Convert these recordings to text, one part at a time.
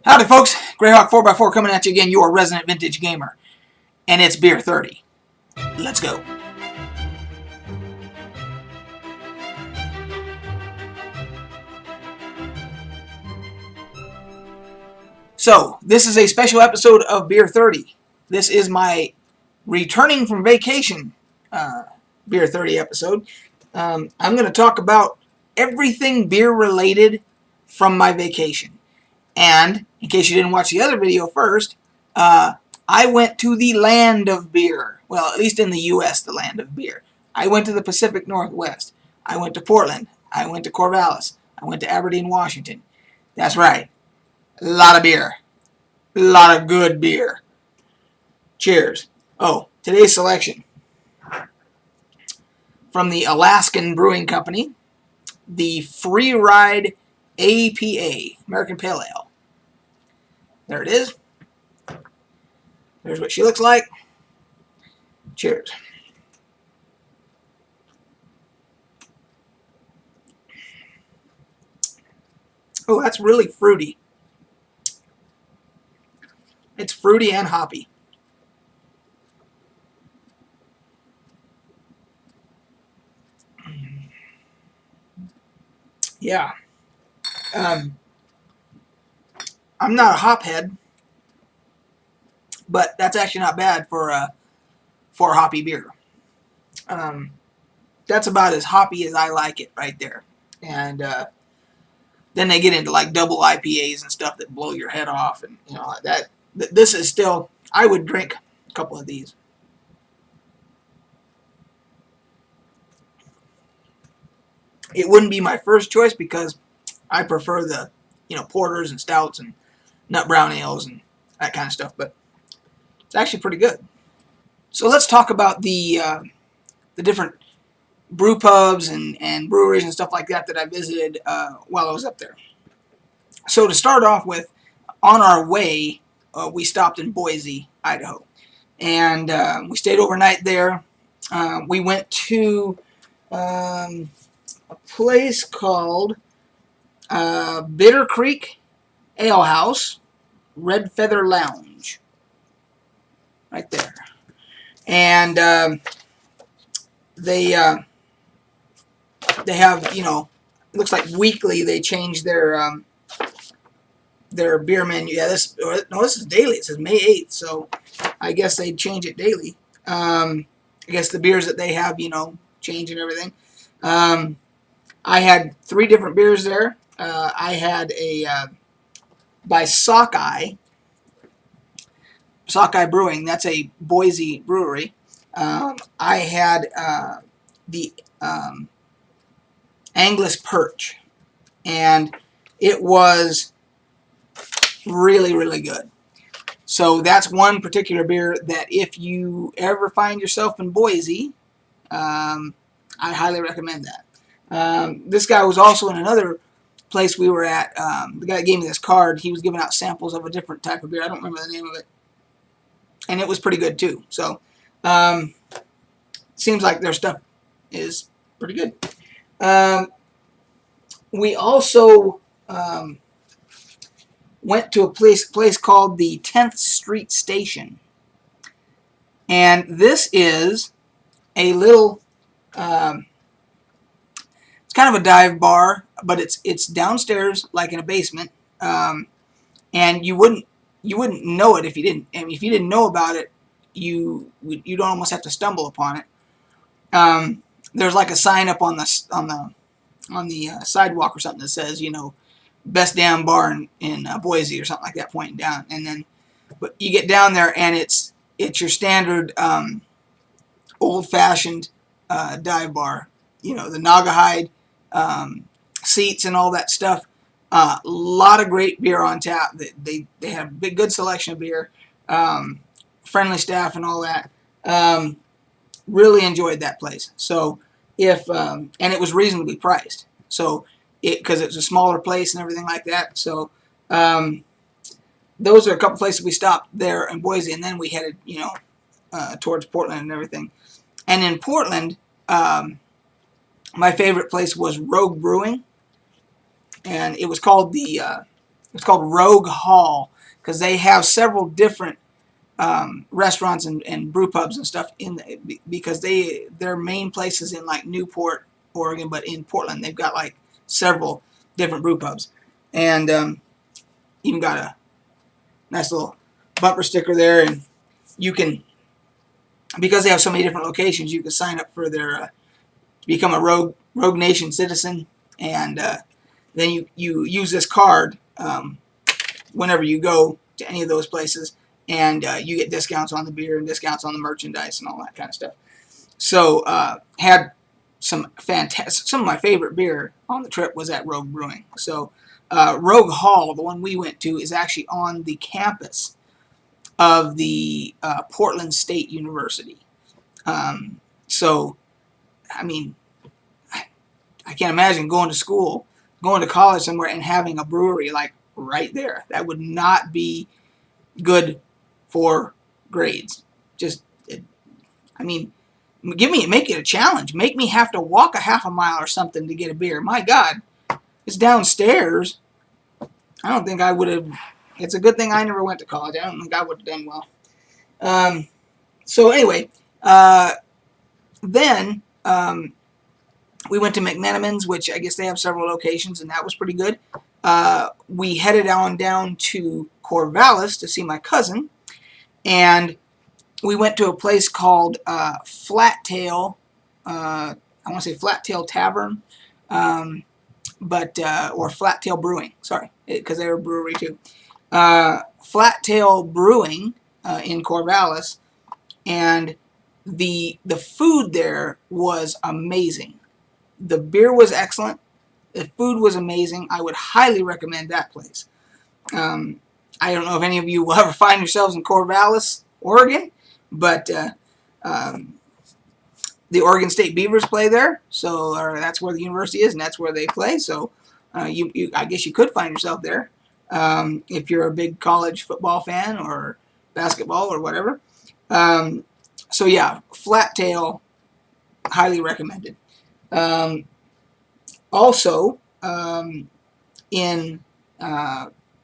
Howdy folks, Greyhawk 4x4 coming at you again, your resident vintage gamer. And it's Beer 30. Let's go. So, this is a special episode of Beer 30. This is my returning from vacation Beer 30 episode. I'm going to talk about everything beer related from my vacation. And, in case you didn't watch the other video first, I went to the land of beer. Well, at least in the U.S., the land of beer. I went to the Pacific Northwest. I went to Portland. I went to Corvallis. I went to Aberdeen, Washington. That's right. A lot of beer. A lot of good beer. Cheers. Oh, today's selection. From the Alaskan Brewing Company, the Freeride APA, American Pale Ale. There it is. There's what she looks like. Cheers. Oh, that's really fruity. It's fruity and hoppy. Yeah. I'm not a hophead, but that's actually not bad for a hoppy beer. That's about as hoppy as I like it right there. And then they get into like double IPAs and stuff that blow your head off, and you know that. This is still, I would drink a couple of these. It wouldn't be my first choice because I prefer the, porters and stouts and nut brown ales and that kind of stuff, but it's actually pretty good. So let's talk about the different brew pubs and breweries and stuff like that I visited while I was up there. So to start off with, on our way, we stopped in Boise, Idaho, and we stayed overnight there. We went to a place called Bitter Creek Ale House, Red Feather Lounge, right there. And they have, it looks like weekly they change their beer menu. Yeah, this is daily. It says May 8th, so I guess they change it daily. I guess the beers that they have, change and everything. I had 3 different beers there. I had a by Sockeye Brewing. That's a Boise brewery. I had the Anglers Perch, and it was really, really good. So that's one particular beer that if you ever find yourself in Boise, I highly recommend that. This guy was also in another place we were at. The guy that gave me this card, he was giving out samples of a different type of beer. I don't remember the name of it. And it was pretty good too. So, seems like their stuff is pretty good. We also went to a place called the 10th Street Station. And this is a little, it's kind of a dive bar, but it's downstairs, like in a basement. And you wouldn't know it if you didn't. I mean, if you didn't know about it, you'd almost have to stumble upon it. There's like a sign up on the sidewalk or something that says, best damn bar in Boise or something like that, pointing down. And then, but you get down there and it's your standard old-fashioned dive bar. The Naugahyde seats and all that stuff. A lot of great beer on tap. They have a good selection of beer, friendly staff and all that. Really enjoyed that place. So and it was reasonably priced. So because it was a smaller place and everything like that. So those are a couple places we stopped there in Boise, and then we headed towards Portland and everything. And in Portland, my favorite place was Rogue Brewing, and it was called the It's called Rogue Hall because they have several different restaurants and brew pubs and stuff because their main place is in like Newport, Oregon, but in Portland they've got like several different brew pubs, and even got a nice little bumper sticker there, and you can, because they have so many different locations, you can sign up for their to become a Rogue Nation citizen, and then you use this card whenever you go to any of those places, and you get discounts on the beer and discounts on the merchandise and all that kind of stuff. So had some fantastic, some of my favorite beer on the trip was at Rogue Brewing. So Rogue Hall, the one we went to, is actually on the campus of the Portland State University. So, I mean, I can't imagine going to college somewhere and having a brewery like right there. That would not be good for grades. Make it a challenge. Make me have to walk a half a mile or something to get a beer. My God, it's downstairs. I don't think I would have. It's a good thing I never went to college. I don't think I would have done well. So anyway, then we went to McMenamin's, which I guess they have several locations, and that was pretty good. We headed on down to Corvallis to see my cousin, and we went to a place called Flat Tail. I want to say Flat Tail Tavern, or Flat Tail Brewing. Sorry, because they were a brewery too. Flat Tail Brewing in Corvallis, and the food there was amazing. The beer was excellent. The food was amazing. I would highly recommend that place. I don't know if any of you will ever find yourselves in Corvallis, Oregon, but the Oregon State Beavers play there, so that's where the university is, and that's where they play. So I guess you could find yourself there if you're a big college football fan or basketball or whatever. So yeah, Flat Tail, highly recommended. Also, in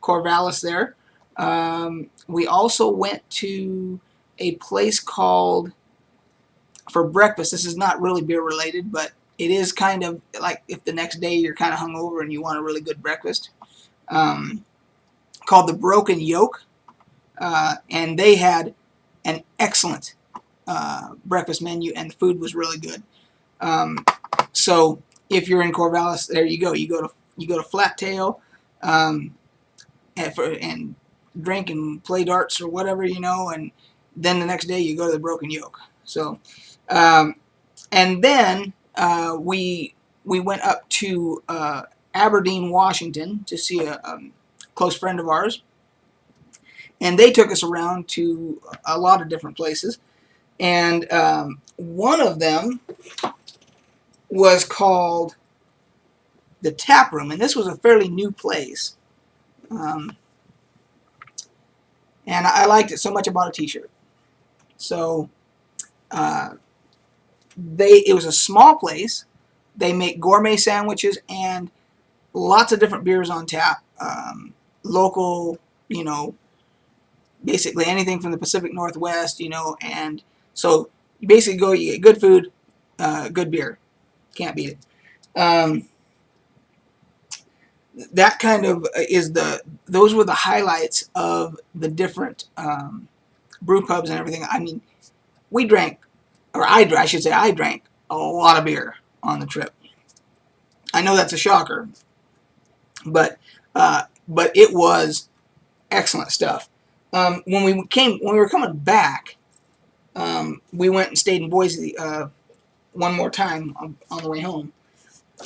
Corvallis there, we also went to a place called, for breakfast, this is not really beer related, but it is kind of like if the next day you're kind of hungover and you want a really good breakfast, called the Broken Yoke, and they had an excellent breakfast menu, and the food was really good. So if you're in Corvallis, there you go. You go to Flat Tail, and drink and play darts or whatever, and then the next day you go to the Broken Yoke. So, and then we went up to Aberdeen, Washington to see a close friend of ours, and they took us around to a lot of different places, and one of them was called the Tap Room, and this was a fairly new place, and I liked it so much I bought a t-shirt. So it was a small place. They make gourmet sandwiches and lots of different beers on tap, local, basically anything from the Pacific Northwest, and so you basically go, you get good food, good beer. Can't beat it. That kind of those were the highlights of the different brew pubs and everything. I mean, we drank, or I should say I drank a lot of beer on the trip. I know that's a shocker, but it was excellent stuff. When we were coming back, we went and stayed in Boise one more time on the way home,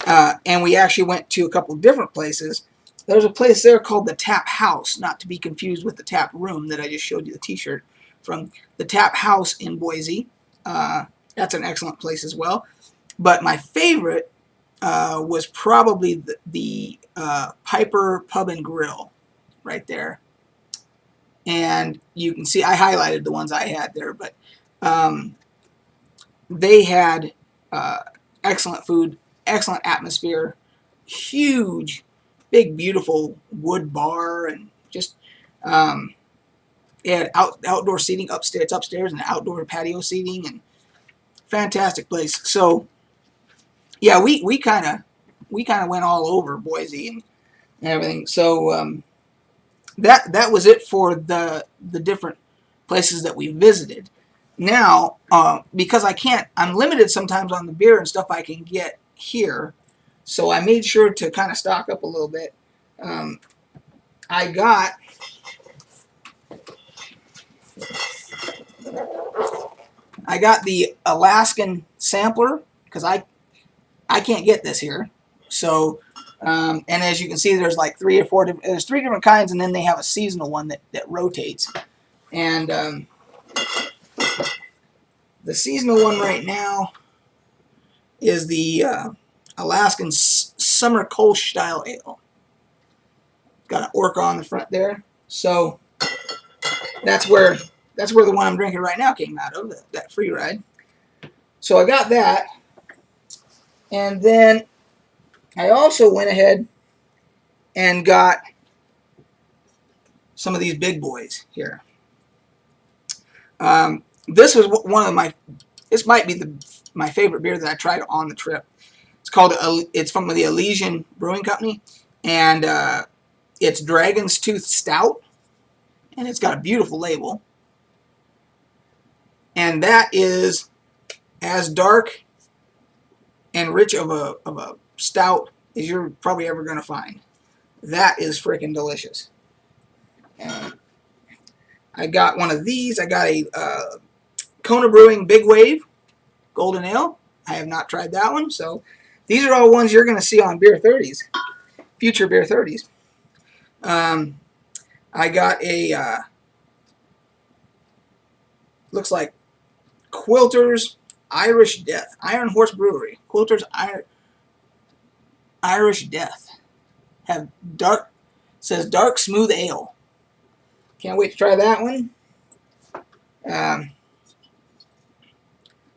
and we actually went to a couple different places. There's a place there called the Tap House, not to be confused with the Tap Room that I just showed you the t-shirt from. The Tap House in Boise. That's an excellent place as well. But my favorite was probably the Piper Pub and Grill right there. And you can see I highlighted the ones I had there, but they had excellent food, excellent atmosphere, huge big, beautiful wood bar, and just it had outdoor seating upstairs. It's upstairs, and outdoor patio seating, and fantastic place. So yeah, we kind of went all over Boise and everything. So that was it for the different places that we visited. Now, because I'm limited sometimes on the beer and stuff I can get here, so I made sure to kind of stock up a little bit. I got the Alaskan sampler, because I can't get this here. So, and as you can see, there's like there's 3 different kinds, and then they have a seasonal one that rotates. And the seasonal one right now is the Alaskan Summer Kolsch style ale. Got an orca on the front there. So that's where the one I'm drinking right now came out of, that Freeride. So I got that. And then I also went ahead and got some of these big boys here. This was one of this might be my favorite beer that I tried on the trip. It's from the Elysian Brewing Company, and it's Dragon's Tooth Stout, and it's got a beautiful label. And that is as dark and rich of a stout as you're probably ever going to find. That is freaking delicious. I got one of these. I got a Kona Brewing Big Wave Golden Ale. I have not tried that one. So these are all ones you're going to see on Beer 30s, future Beer 30s. I got a, looks like Quilter's Irish Death, Iron Horse Brewery. Quilter's Irish Death. Says dark smooth ale. Can't wait to try that one.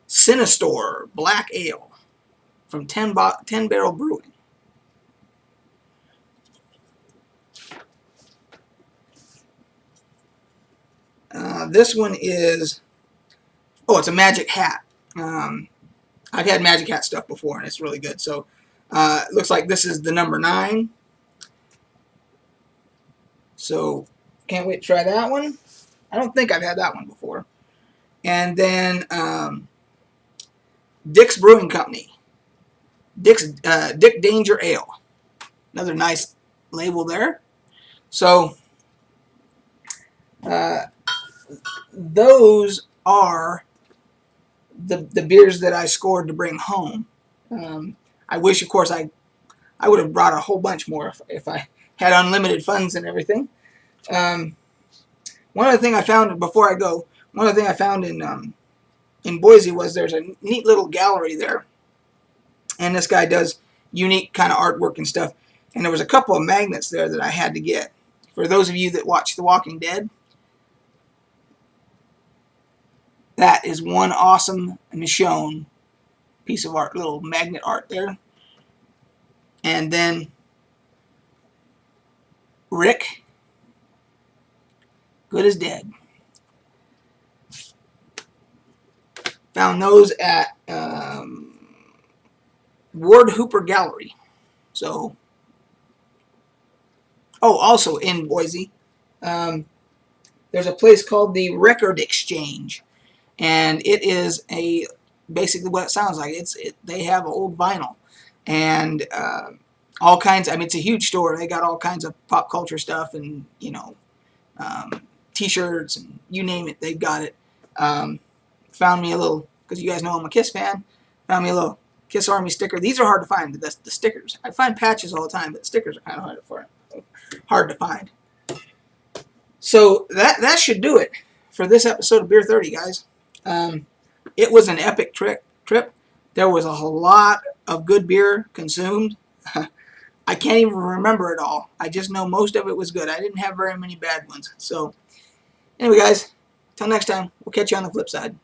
Sinistore Black Ale from 10 Barrel Brewing. This one is, it's a Magic Hat. I've had Magic Hat stuff before, and it's really good. So it looks like this is the number 9. So can't wait to try that one. I don't think I've had that one before. And then Dick's Brewing Company. Dick Danger Ale. Another nice label there. So those are the beers that I scored to bring home. I wish, of course, I would have brought a whole bunch more if I had unlimited funds and everything. One other thing I found before I go, one other thing I found in Boise was there's a neat little gallery there, and this guy does unique kind of artwork and stuff. And there was a couple of magnets there that I had to get. For those of you that watch The Walking Dead, that is one awesome Michonne piece of art, little magnet art there. And then Rick, Good as Dead. Found those at Ward Hooper Gallery. So, also in Boise, there's a place called the Record Exchange, and it is basically what it sounds like. They have old vinyl and all kinds. I mean, it's a huge store. They got all kinds of pop culture stuff, and T-shirts, and you name it, they've got it. Found me a little, because you guys know I'm a Kiss fan. Found me a little Kiss Army sticker. These are hard to find. The stickers. I find patches all the time, but stickers are kind of hard to find. So that should do it for this episode of Beer 30, guys. It was an epic trip. There was a whole lot of good beer consumed. I can't even remember it all. I just know most of it was good. I didn't have very many bad ones. So anyway, guys, till next time, we'll catch you on the flip side.